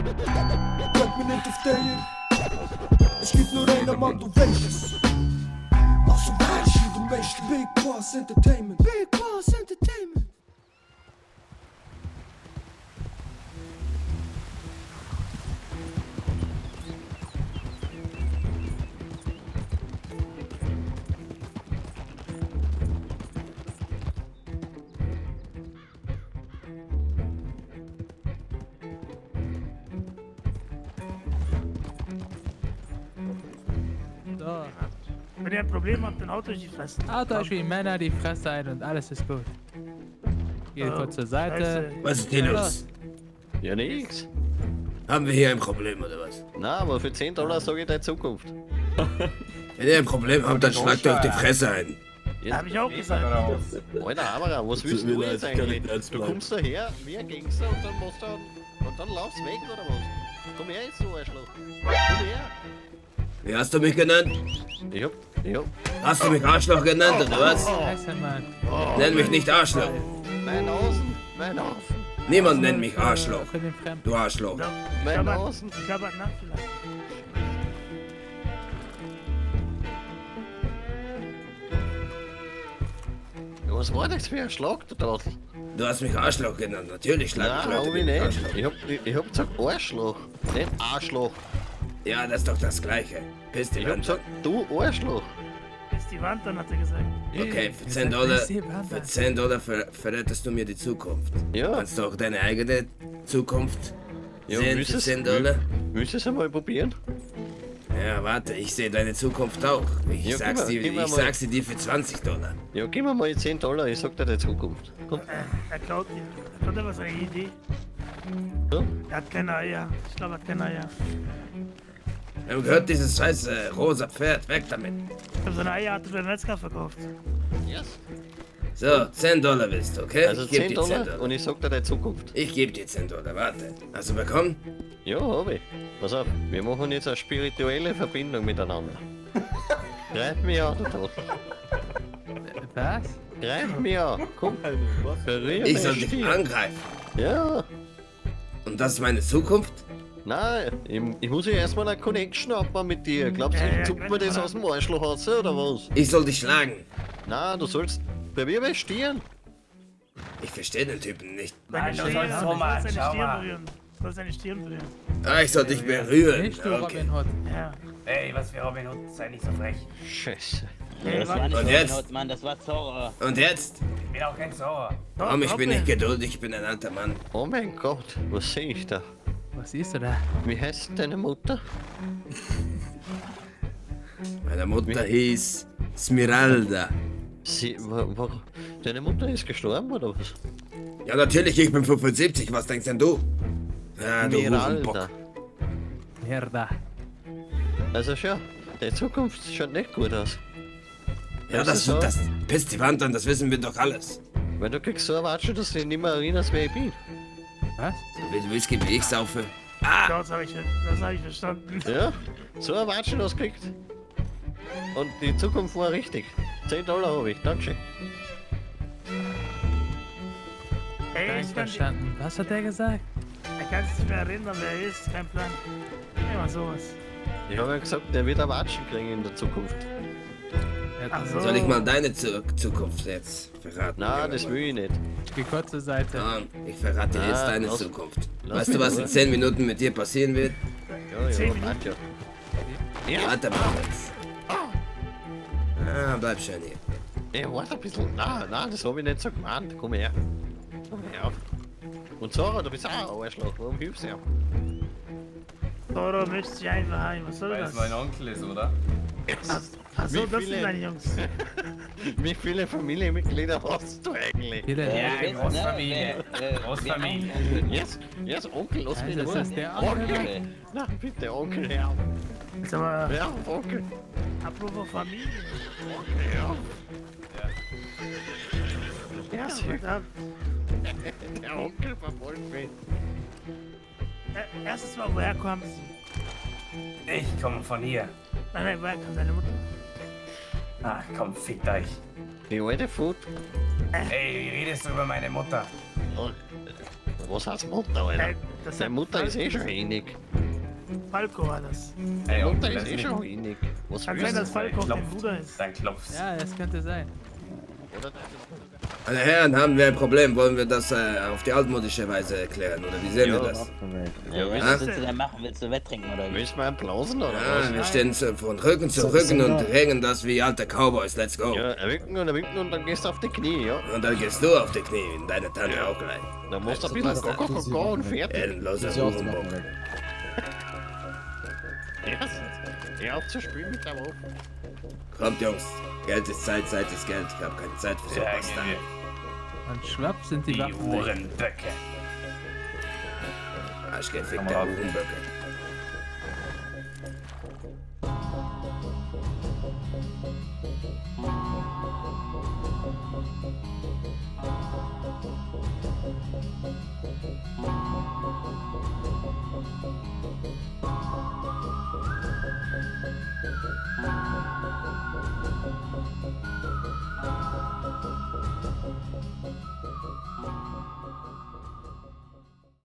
Bleib mir nicht auf der. Es gibt nur einen Mann, du welches. Also weißt du, du möchtest Big Boss Entertainment. Big Boss Entertainment. So. Wenn ihr ein Problem habt, dann haut euch die Fresse. Haut euch wie Männer die Fresse ein und alles ist gut. Geht kurz zur Seite. Scheiße. Was ist hier los? Ja, nix. Haben wir hier ein Problem oder was? Na, aber für $10 sage ich deine Zukunft. Wenn ihr ein Problem habt, dann schlagt euch die Fresse ein. Ja, Hab ich auch gesagt. Alter, aber was willst du jetzt eigentlich? Du kommst daher, wie ein Gangster und dann machst du und dann laufst weg oder was? Komm her jetzt, du Arschloch. Komm her. Wie hast du mich genannt? Ja. Hast du mich Arschloch genannt oder was? Scheiße, Mann. Nenn mich nicht Arschloch. Mein Außen, mein Außen, Niemand nennt mich Arschloch. Für den Fremden. Du Arschloch. mein Außen. Ich habe einen nachgelassen. Was war das für ein Schlag, du Trottel? Du hast mich Arschloch genannt. Natürlich schlagen Nein, Leute hab ich mich nicht. Arschloch. Ich hab gesagt Arschloch, nicht Arschloch. Ja, das ist doch das Gleiche. Piss die Ich hab Wand. gesagt, du Arschloch. Ist die Wand, dann hat er gesagt. Okay, für $10 verrätst du mir die Zukunft. Ja. Kannst du auch deine eigene Zukunft Ja, sehen für willst $10? Willst du es einmal probieren? Ja, warte, ich sehe deine Zukunft auch. Ich Ja, sag's gib mir mal. dir für $20. Ja, gib mir mal $10, ich sag dir die Zukunft. Komm. Er klaut dir. Er hat aber seine Idee. Ja? Er hat keine Eier. Ich glaube, er hat keine Eier. Wir haben gehört, dieses scheiß rosa Pferd, weg damit. Ich habe seine Eier hat er beim Metzger verkauft. Yes. So, $10 willst du, okay? Also ich geb dir $10 und ich sag dir die Zukunft. Ich gebe dir $10, warte. Hast du bekommen? Ja, hab ich. Pass auf, wir machen jetzt eine spirituelle Verbindung miteinander. Greif mich an, du Trottel. Was? Greif mich an. Komm, berühr Ich meine soll dich Stirn. angreifen. Ja. Und das ist meine Zukunft? Nein, ich muss ja erstmal eine Connection abbauen mit dir. Glaubst du, Ja, ich zuck mir das aus dem Arschloch raus, oder was? Ich soll dich schlagen. Nein, du sollst bei mir bei Stirn. Ich verstehe den Typen nicht. Nein, du sollst so machen, schau mal. berühren. Du sollst seine Stirn berühren. Ah, ich soll dich berühren. Nicht du, Okay. Robin Hood. Ja. Ey, was für Robin Hood, sei nicht so frech. Scheiße. Hey, Das war warte. nicht Und Robin jetzt? Hood, Mann, das war Zorro. Und jetzt? Ich bin auch kein Zorro. Warum? Ich bin nicht geduldig, ich bin ein alter Mann. Oh mein Gott, was sehe ich da? Was siehst du da? Wie heißt deine Mutter? Meine Mutter hieß Smiralda. Sie, deine Mutter ist gestorben, oder was? Ja, natürlich, ich bin 75. Was denkst denn du? Ja, du Hurenbock. Miralda. Merda. Also schau, die Zukunft schaut nicht gut aus. Ja, Das ist so. das pisst die Wand an, das wissen wir doch alles. Weil du kriegst so erwartet, dass du dich nicht mehr erinnerst, wer ich bin. Was? Du willst Whisky, wie ich saufe? Das habe ich verstanden. Ja, so erwartet hast du gekriegt. Und die Zukunft war richtig. $10 habe ich, Dankeschön. Ey, Kein ich kann, verstanden. Was hat der gesagt? er kann sich nicht mehr erinnern, wer er ist. Kein Plan. Immer sowas. Ich habe ja gesagt, der wird Erwatschen kriegen in der Zukunft. Ach so. Soll ich mal deine Zukunft jetzt verraten? Nein, das will ich nicht. Ich geh kurz zur Seite. Ja, ich verrate dir jetzt Ah, deine lass- Zukunft. lass Weißt du, mich was in durch. 10 Minuten mit dir passieren wird? Ja, 10 ja, Minuten. warte ja. Ja, Warte mal jetzt. Ah, bleib schön hier. ey, warte ein bisschen. Nein, das habe ich nicht so gemeint. Komm her. Komm her. Und Sarah, du bist auch ein Arschloch. Warum hilfst du ihm? Toro möchte sich einfach heim. Was soll Weil das? es mein Onkel ist, oder? Achso, Wie das viele- sind deine Jungs. Wie viele Familienmitglieder hast du eigentlich? Jeder. Ja, wer- Großfamilie. wer- Großfamilie. Jetzt Onkel, lass mich in Also, ist das Ruhe. der Onkel? Onkel. Na, bitte, Onkel, her. Jetzt aber, Ja, Onkel. apropos Familie. Ja. Ja, Ja, der Onkel verfolgt mich. Erstes Mal, woher kommst du? Ich komme von hier. Nein, woher kommt deine Mutter? Ach komm, fickt euch. Die alte Food. Ey, wie redest du über meine Mutter? Und, was heißt Mutter, Alter? Das Seine Mutter ist eh schon hinig. Falco war das. Ey, Mutter das ist eh nicht- schon hinig. Was Kann willst sein, du? dass Falco dein Bruder ist. Dann klopfst. Ja, das könnte sein. Oder? Meine Herren, haben wir ein Problem? Wollen wir das auf die altmodische Weise erklären? Oder wie sehen wir das? Ja, was willst du denn machen? Willst du wetttrinken oder wie? Willst du mal applausen oder Ja, was? wir stehen von Rücken zu Rücken und regeln das wie alte Cowboys. Let's go. Ja, erwinken und dann gehst du auf die Knie, ja? Und dann gehst du auf die Knie und deine Tante auch gleich. Dann musst du ein bisschen Koko und fertig. Ellenloser Hurenbock. Hör auf zu spielen mit deinem Ofen. Kommt, Jungs. Geld ist Zeit, Zeit ist Geld. Ich habe keine Zeit für so Ja, was. Und schwapp sind die die Waffen weg. Uhrenböcke. Arschgefickte Hurenböcke.